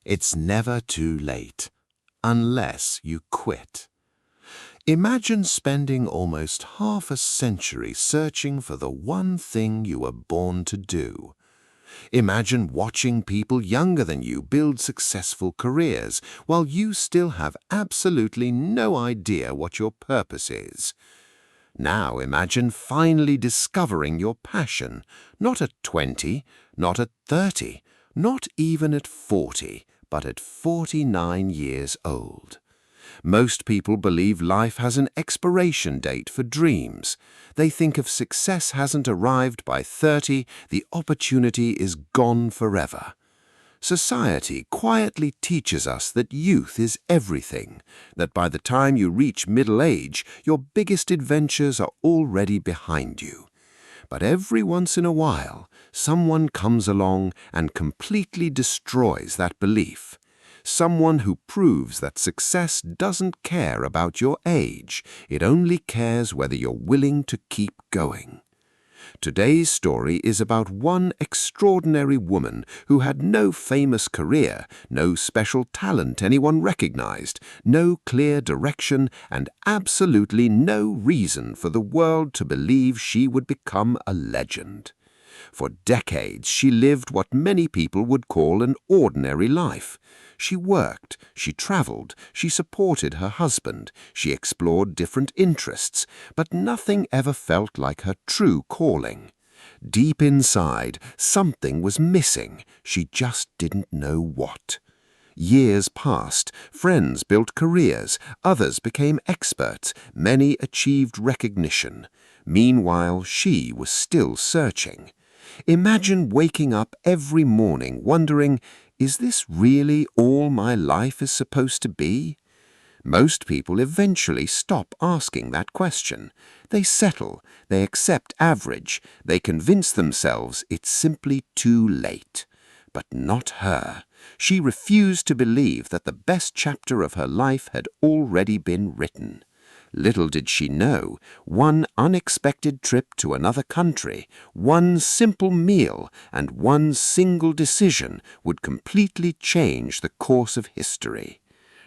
It's never too late, unless you quit. Imagine spending almost half a century searching for the one thing you were born to do. Imagine watching people younger than you build successful careers while you still have absolutely no idea what your purpose is. Now imagine finally discovering your passion, not at 20, not at 30, not even at 40, but at 49 years old. Most people believe life has an expiration date for dreams. They think if success hasn't arrived by 30, the opportunity is gone forever. Society quietly teaches us that youth is everything, that by the time you reach middle age, your biggest adventures are already behind you. But every once in a while, someone comes along and completely destroys that belief. Someone who proves that success doesn't care about your age, it only cares whether you're willing to keep going. Today's story is about one extraordinary woman who had no famous career, no special talent anyone recognized, no clear direction, and absolutely no reason for the world to believe she would become a legend. For decades, she lived what many people would call an ordinary life. She worked, she traveled, she supported her husband, she explored different interests, but nothing ever felt like her true calling. Deep inside, something was missing. She just didn't know what. Years passed, friends built careers, others became experts, many achieved recognition. Meanwhile, she was still searching. Imagine waking up every morning wondering, is this really all my life is supposed to be? Most people eventually stop asking that question. They settle, they accept average, they convince themselves it's simply too late. But not her. She refused to believe that the best chapter of her life had already been written. Little did she know, one unexpected trip to another country, one simple meal, and one single decision would completely change the course of history.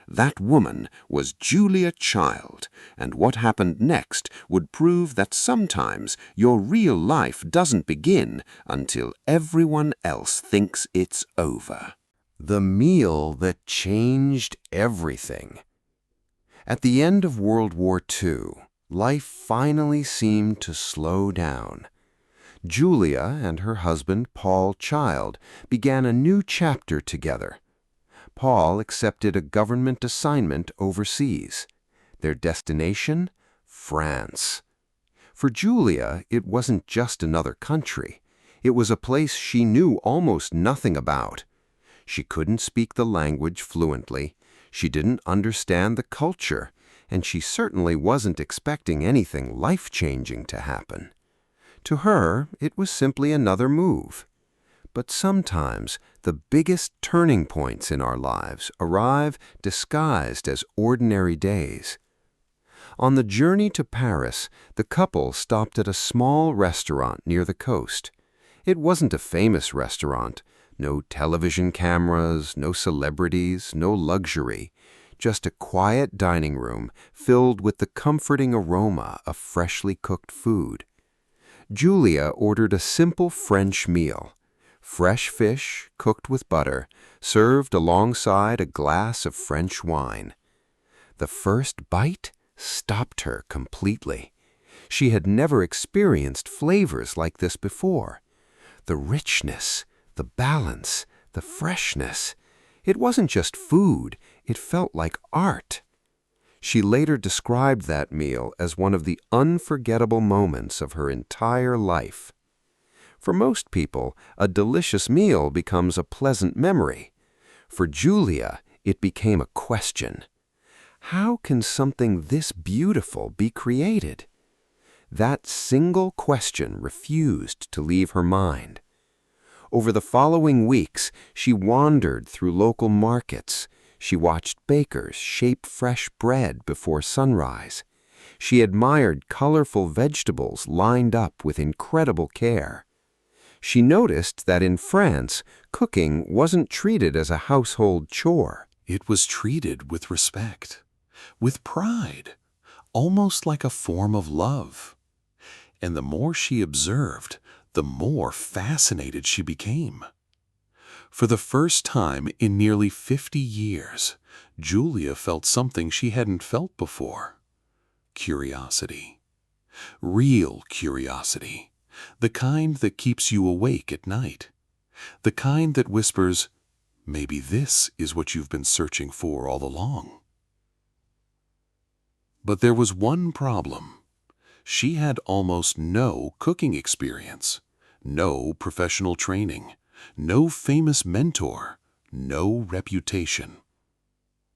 That woman was Julia Child, and what happened next would prove that sometimes your real life doesn't begin until everyone else thinks it's over. The meal that changed everything. At the end of World War II, life finally seemed to slow down. Julia and her husband, Paul Child, began a new chapter together. Paul accepted a government assignment overseas. Their destination? France. For Julia, it wasn't just another country. It was a place she knew almost nothing about. She couldn't speak the language fluently. She didn't understand the culture, and she certainly wasn't expecting anything life-changing to happen. To her, it was simply another move. But sometimes the biggest turning points in our lives arrive disguised as ordinary days. On the journey to Paris, the couple stopped at a small restaurant near the coast. It wasn't a famous restaurant. No television cameras, no celebrities, no luxury. Just a quiet dining room filled with the comforting aroma of freshly cooked food. Julia ordered a simple French meal. Fresh fish, cooked with butter, served alongside a glass of French wine. The first bite stopped her completely. She had never experienced flavors like this before. The richness, the balance, the freshness. It wasn't just food, it felt like art. She later described that meal as one of the unforgettable moments of her entire life. For most people, a delicious meal becomes a pleasant memory. For Julia, it became a question. How can something this beautiful be created? That single question refused to leave her mind. Over the following weeks, she wandered through local markets. She watched bakers shape fresh bread before sunrise. She admired colorful vegetables lined up with incredible care. She noticed that in France, cooking wasn't treated as a household chore. It was treated with respect, with pride, almost like a form of love. And the more she observed, the more fascinated she became. For the first time in nearly 50 years, Julia felt something she hadn't felt before. Curiosity. Real curiosity. The kind that keeps you awake at night. The kind that whispers, maybe this is what you've been searching for all along. But there was one problem. She had almost no cooking experience, no professional training, no famous mentor, no reputation.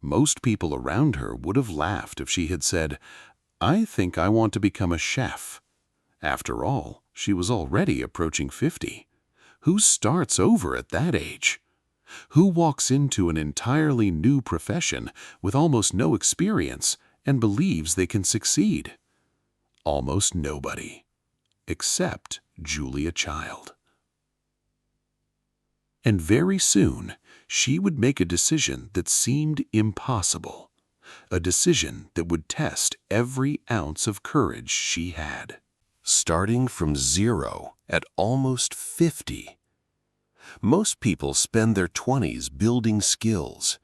Most people around her would have laughed if she had said, "I think I want to become a chef." After all, she was already approaching 50. Who starts over at that age? Who walks into an entirely new profession with almost no experience and believes they can succeed? Almost nobody, except Julia Child. And very soon, she would make a decision that seemed impossible, a decision that would test every ounce of courage she had. Starting from zero at almost 50. Most people spend their 20s building skills,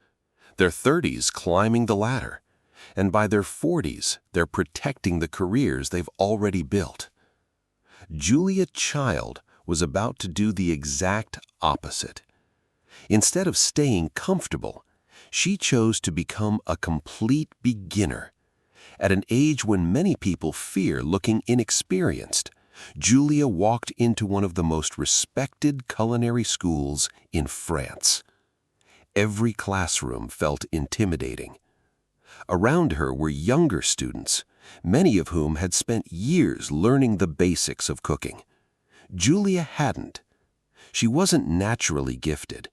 their 30s climbing the ladder, and by their 40s, they're protecting the careers they've already built. Julia Child was about to do the exact opposite. Instead of staying comfortable, she chose to become a complete beginner. At an age when many people fear looking inexperienced, Julia walked into one of the most respected culinary schools in France. Every classroom felt intimidating. Around her were younger students, many of whom had spent years learning the basics of cooking. Julia hadn't. She wasn't naturally gifted.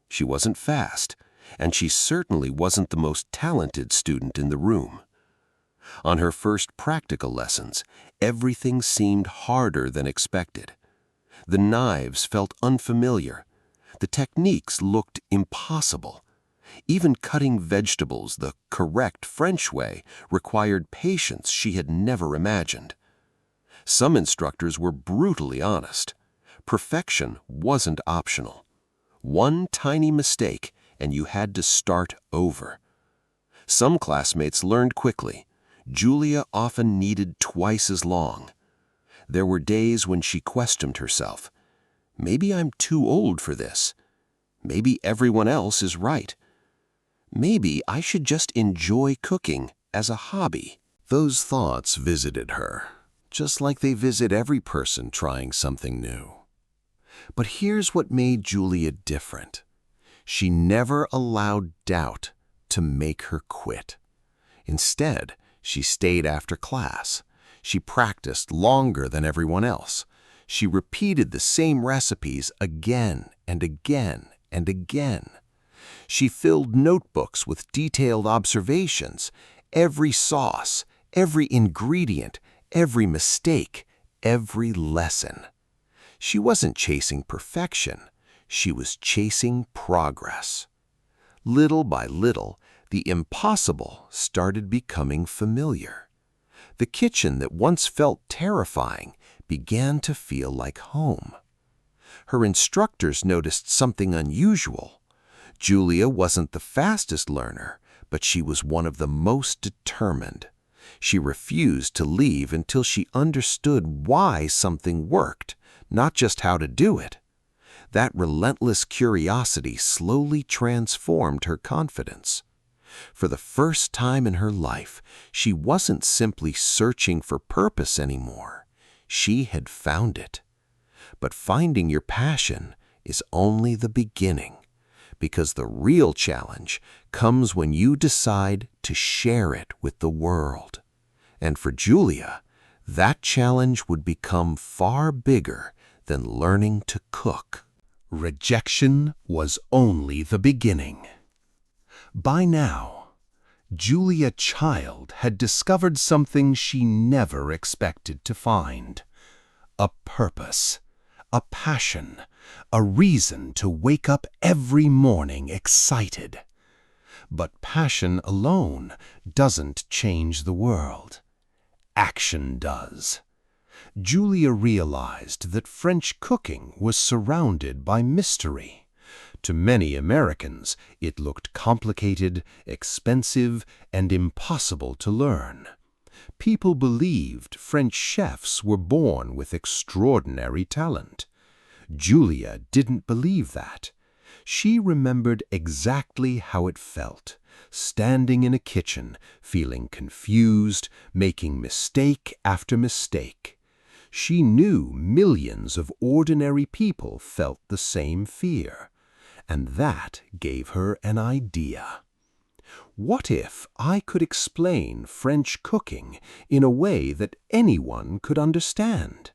She wasn't fast, and she certainly wasn't the most talented student in the room. On her first practical lessons, everything seemed harder than expected. The knives felt unfamiliar. The techniques looked impossible. Even cutting vegetables the correct French way required patience she had never imagined. Some instructors were brutally honest. Perfection wasn't optional. One tiny mistake, and you had to start over. Some classmates learned quickly. Julia often needed twice as long. There were days when she questioned herself. Maybe I'm too old for this. Maybe everyone else is right. Maybe I should just enjoy cooking as a hobby. Those thoughts visited her, just like they visit every person trying something new. But here's what made Julia different. She never allowed doubt to make her quit. Instead, she stayed after class. She practiced longer than everyone else. She repeated the same recipes again and again and again. She filled notebooks with detailed observations, every sauce, every ingredient, every mistake, every lesson. She wasn't chasing perfection. She was chasing progress. Little by little, the impossible started becoming familiar. The kitchen that once felt terrifying began to feel like home. Her instructors noticed something unusual. Julia wasn't the fastest learner, but she was one of the most determined. She refused to leave until she understood why something worked, not just how to do it. That relentless curiosity slowly transformed her confidence. For the first time in her life, she wasn't simply searching for purpose anymore. She had found it. But finding your passion is only the beginning, because the real challenge comes when you decide to share it with the world. And for Julia, that challenge would become far bigger than learning to cook. Rejection was only the beginning. By now, Julia Child had discovered something she never expected to find. A purpose, a passion, a reason to wake up every morning excited. But passion alone doesn't change the world. Action does. Julia realized that French cooking was surrounded by mystery. To many Americans, it looked complicated, expensive, and impossible to learn. People believed French chefs were born with extraordinary talent. Julia didn't believe that. She remembered exactly how it felt, standing in a kitchen, feeling confused, making mistake after mistake. She knew millions of ordinary people felt the same fear, and that gave her an idea. What if I could explain French cooking in a way that anyone could understand?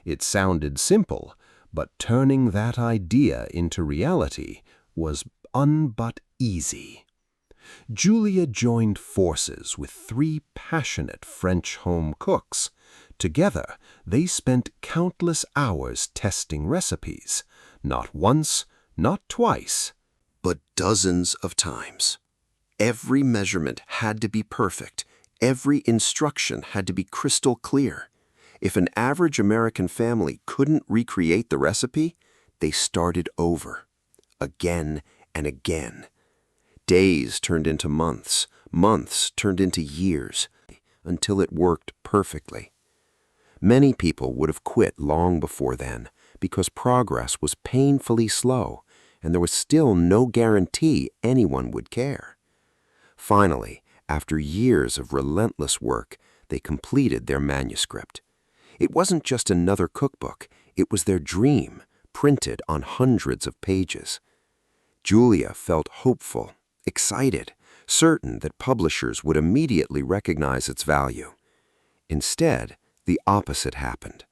It sounded simple, but turning that idea into reality was but easy. Julia joined forces with 3 passionate French home cooks. Together, they spent countless hours testing recipes, not once, not twice, but dozens of times. Every measurement had to be perfect. Every instruction had to be crystal clear. If an average American family couldn't recreate the recipe, they started over, again and again. Days turned into months, months turned into years, until it worked perfectly. Many people would have quit long before then because progress was painfully slow and there was still no guarantee anyone would care. Finally, after years of relentless work, they completed their manuscript. It wasn't just another cookbook, it was their dream, printed on hundreds of pages. Julia felt hopeful, excited, certain that publishers would immediately recognize its value. Instead, the opposite happened.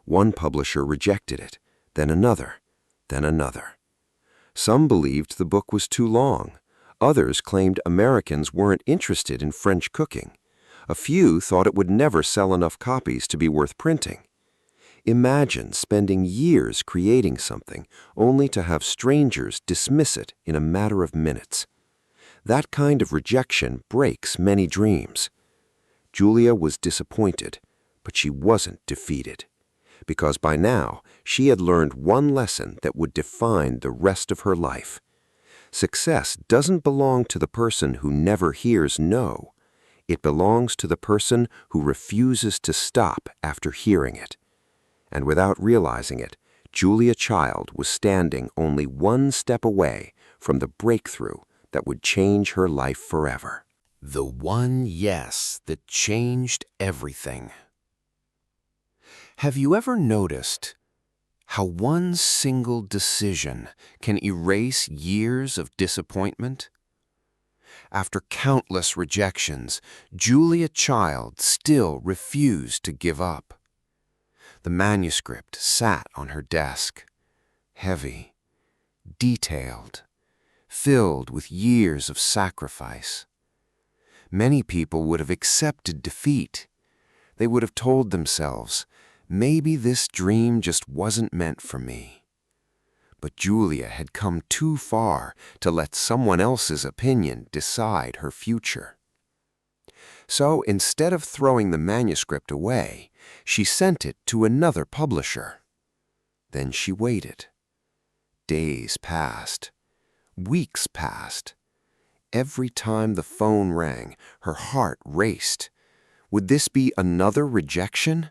One publisher rejected it, then another, then another. Some believed the book was too long. Others claimed Americans weren't interested in French cooking. A few thought it would never sell enough copies to be worth printing. Imagine spending years creating something only to have strangers dismiss it in a matter of minutes. That kind of rejection breaks many dreams. Julia was disappointed, but she wasn't defeated, because by now she had learned one lesson that would define the rest of her life. Success doesn't belong to the person who never hears no. It belongs to the person who refuses to stop after hearing it. And without realizing it, Julia Child was standing only one step away from the breakthrough that would change her life forever. the one yes that changed everything. Have you ever noticed how one single decision can erase years of disappointment? After countless rejections, Julia Child still refused to give up. The manuscript sat on her desk, heavy, detailed, filled with years of sacrifice. Many people would have accepted defeat. They would have told themselves, maybe this dream just wasn't meant for me. But Julia had come too far to let someone else's opinion decide her future. So instead of throwing the manuscript away, she sent it to another publisher. Then she waited. Days passed. Weeks passed. Every time the phone rang, her heart raced. Would this be another rejection,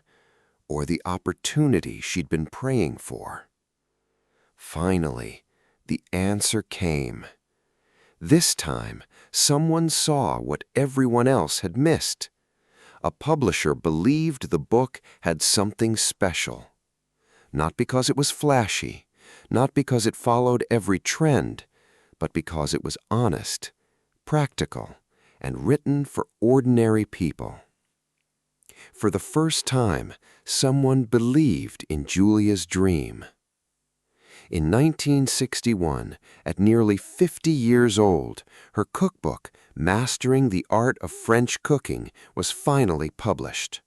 or the opportunity she'd been praying for? Finally, the answer came. This time, someone saw what everyone else had missed. A publisher believed the book had something special. Not because it was flashy, not because it followed every trend, but because it was honest, practical, and written for ordinary people. For the first time, someone believed in Julia's dream. In 1961, at nearly 50 years old, her cookbook, Mastering the Art of French Cooking, was finally published.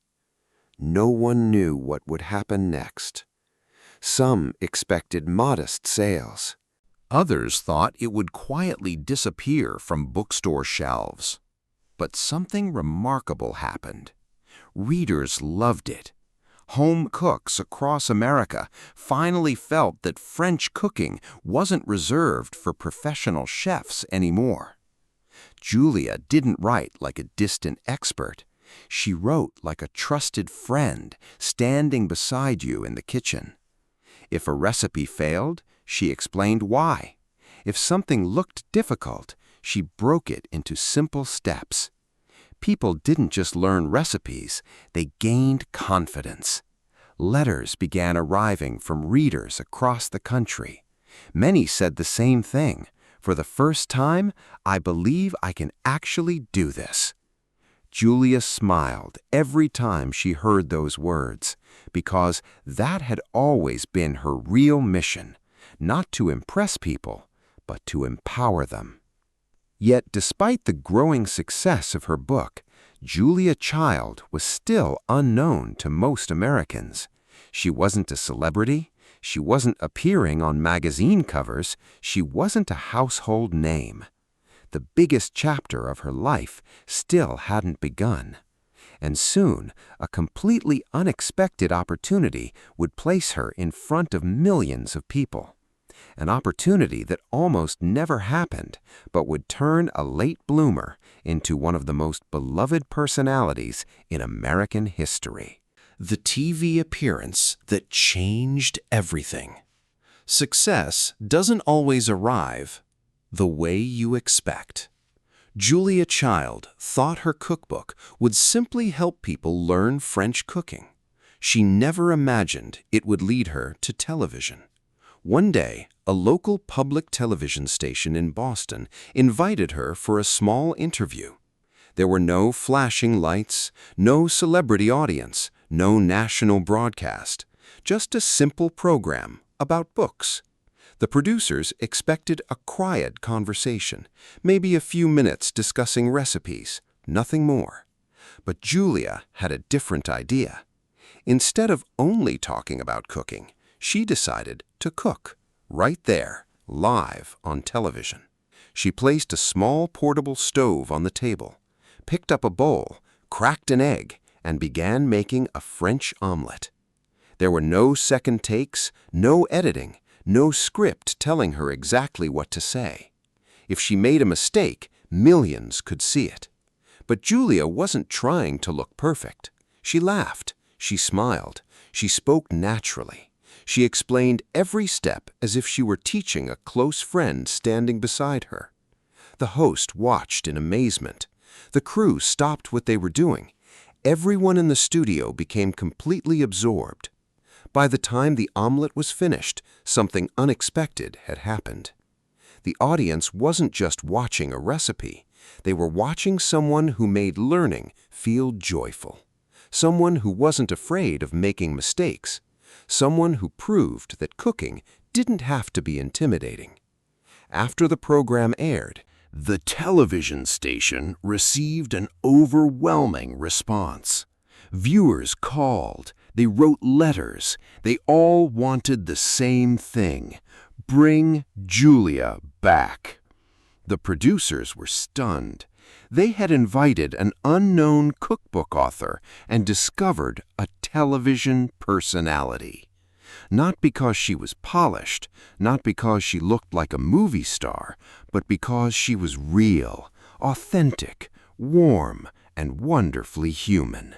No one knew what would happen next. Some expected modest sales. Others thought it would quietly disappear from bookstore shelves. But something remarkable happened. Readers loved it. Home cooks across America finally felt that French cooking wasn't reserved for professional chefs anymore. Julia didn't write like a distant expert. She wrote like a trusted friend standing beside you in the kitchen. If a recipe failed, she explained why. If something looked difficult, she broke it into simple steps. People didn't just learn recipes, they gained confidence. Letters began arriving from readers across the country. Many said the same thing. For the first time, I believe I can actually do this. Julia smiled every time she heard those words, because that had always been her real mission, not to impress people, but to empower them. Yet despite the growing success of her book, Julia Child was still unknown to most Americans. She wasn't a celebrity, she wasn't appearing on magazine covers, she wasn't a household name. The biggest chapter of her life still hadn't begun. And soon, a completely unexpected opportunity would place her in front of millions of people. An opportunity that almost never happened, but would turn a late bloomer into one of the most beloved personalities in American history. The TV appearance that changed everything. Success doesn't always arrive the way you expect. Julia Child thought her cookbook would simply help people learn French cooking. She never imagined it would lead her to television. One day, a local public television station in Boston invited her for a small interview. There were no flashing lights, no celebrity audience, no national broadcast, just a simple program about books. The producers expected a quiet conversation, maybe a few minutes discussing recipes, nothing more. But Julia had a different idea. Instead of only talking about cooking, she decided to cook, right there, live on television. She placed a small portable stove on the table, picked up a bowl, cracked an egg, and began making a French omelette. There were no second takes, no editing, no script telling her exactly what to say. If she made a mistake, millions could see it. But Julia wasn't trying to look perfect. She laughed, she smiled, she spoke naturally. She explained every step as if she were teaching a close friend standing beside her. The host watched in amazement. The crew stopped what they were doing. Everyone in the studio became completely absorbed. By the time the omelet was finished, something unexpected had happened. The audience wasn't just watching a recipe. They were watching someone who made learning feel joyful. Someone who wasn't afraid of making mistakes. Someone who proved that cooking didn't have to be intimidating. After the program aired, the television station received an overwhelming response. Viewers called, they wrote letters, they all wanted the same thing: bring Julia back. The producers were stunned. They had invited an unknown cookbook author and discovered a television personality. Not because she was polished, not because she looked like a movie star, but because she was real, authentic, warm, and wonderfully human.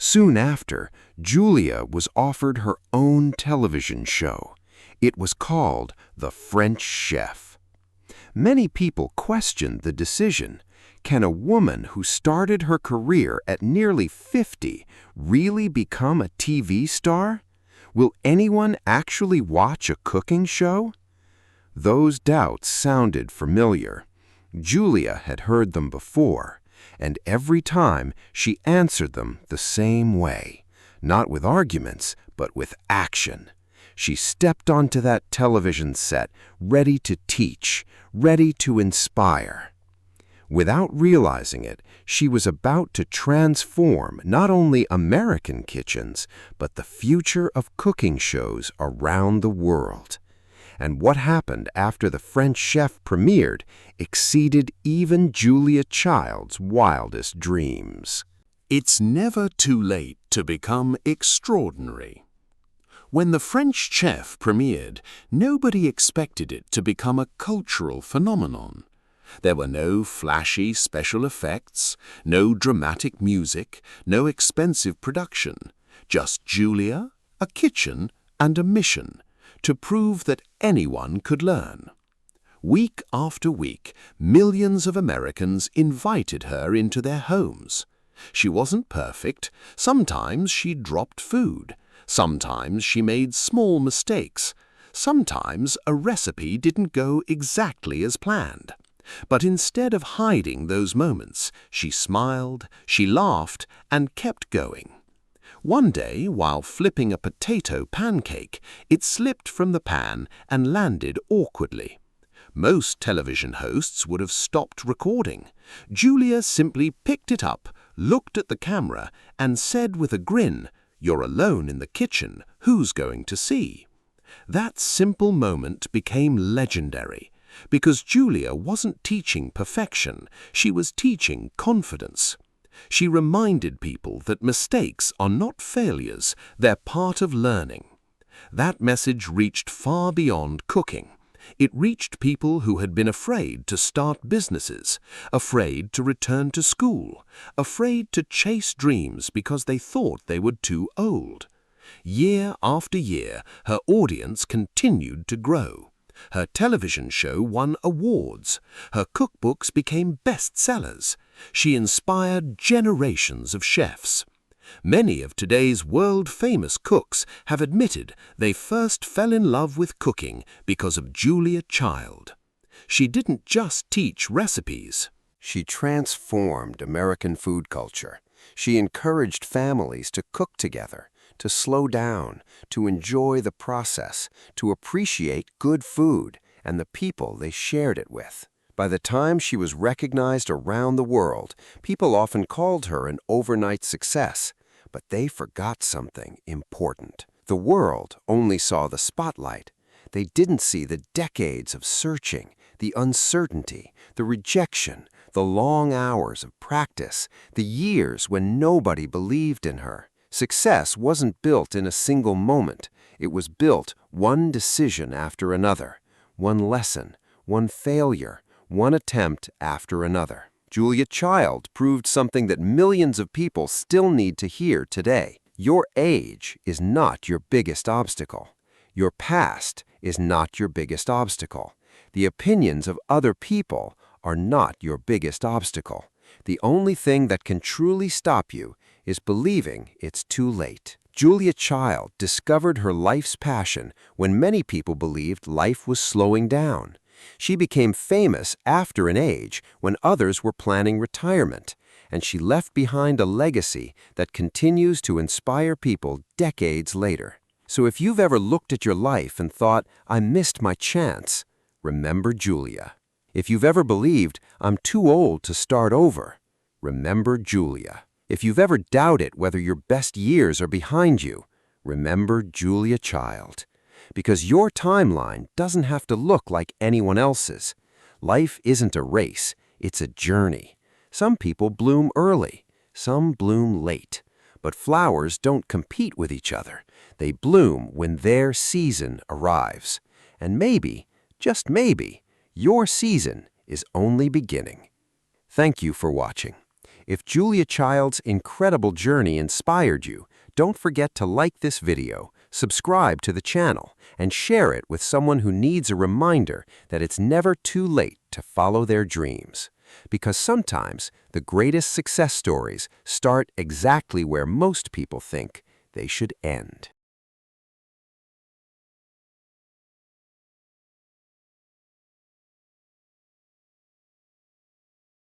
Soon after, Julia was offered her own television show. It was called The French Chef. Many people questioned the decision. Can a woman who started her career at nearly 50 really become a TV star? Will anyone actually watch a cooking show? Those doubts sounded familiar. Julia had heard them before, and every time she answered them the same way, not with arguments, but with action. She stepped onto that television set, ready to teach, ready to inspire. Without realizing it, she was about to transform not only American kitchens, but the future of cooking shows around the world. And what happened after the French chef premiered exceeded even Julia Child's wildest dreams. It's never too late to become extraordinary. When the French chef premiered, nobody expected it to become a cultural phenomenon. There were no flashy special effects, no dramatic music, no expensive production, just Julia, a kitchen, and a mission to prove that anyone could learn. Week after week, millions of Americans invited her into their homes. She wasn't perfect. Sometimes she dropped food. Sometimes she made small mistakes. Sometimes a recipe didn't go exactly as planned. But instead of hiding those moments, she smiled, she laughed, and kept going. One day, while flipping a potato pancake, it slipped from the pan and landed awkwardly. Most television hosts would have stopped recording. Julia simply picked it up, looked at the camera, and said with a grin, "You're alone in the kitchen. Who's going to see?" That simple moment became legendary, because Julia wasn't teaching perfection, she was teaching confidence. She reminded people that mistakes are not failures, they're part of learning. That message reached far beyond cooking. It reached people who had been afraid to start businesses, afraid to return to school, afraid to chase dreams because they thought they were too old. Year after year, her audience continued to grow. Her television show won awards. Her cookbooks became bestsellers. She inspired generations of chefs. Many of today's world-famous cooks have admitted they first fell in love with cooking because of Julia Child. She didn't just teach recipes. She transformed American food culture. She encouraged families to cook together, to slow down, to enjoy the process, to appreciate good food and the people they shared it with. By the time she was recognized around the world, people often called her an overnight success. But they forgot something important. The world only saw the spotlight. They didn't see the decades of searching, the uncertainty, the rejection, the long hours of practice, the years when nobody believed in her. Success wasn't built in a single moment. It was built one decision after another, one lesson, one failure, one attempt after another. Julia Child proved something that millions of people still need to hear today. Your age is not your biggest obstacle. Your past is not your biggest obstacle. The opinions of other people are not your biggest obstacle. The only thing that can truly stop you is believing it's too late. Julia Child discovered her life's passion when many people believed life was slowing down. She became famous after an age when others were planning retirement, and she left behind a legacy that continues to inspire people decades later. So if you've ever looked at your life and thought, "I missed my chance," remember Julia. If you've ever believed, "I'm too old to start over," remember Julia. If you've ever doubted whether your best years are behind you, remember Julia Child. Because your timeline doesn't have to look like anyone else's. Life isn't a race, it's a journey. Some people bloom early, some bloom late. But flowers don't compete with each other. They bloom when their season arrives. And maybe, just maybe, your season is only beginning. Thank you for watching. If Julia Child's incredible journey inspired you, don't forget to like this video, subscribe to the channel, and share it with someone who needs a reminder that it's never too late to follow their dreams. Because sometimes the greatest success stories start exactly where most people think they should end.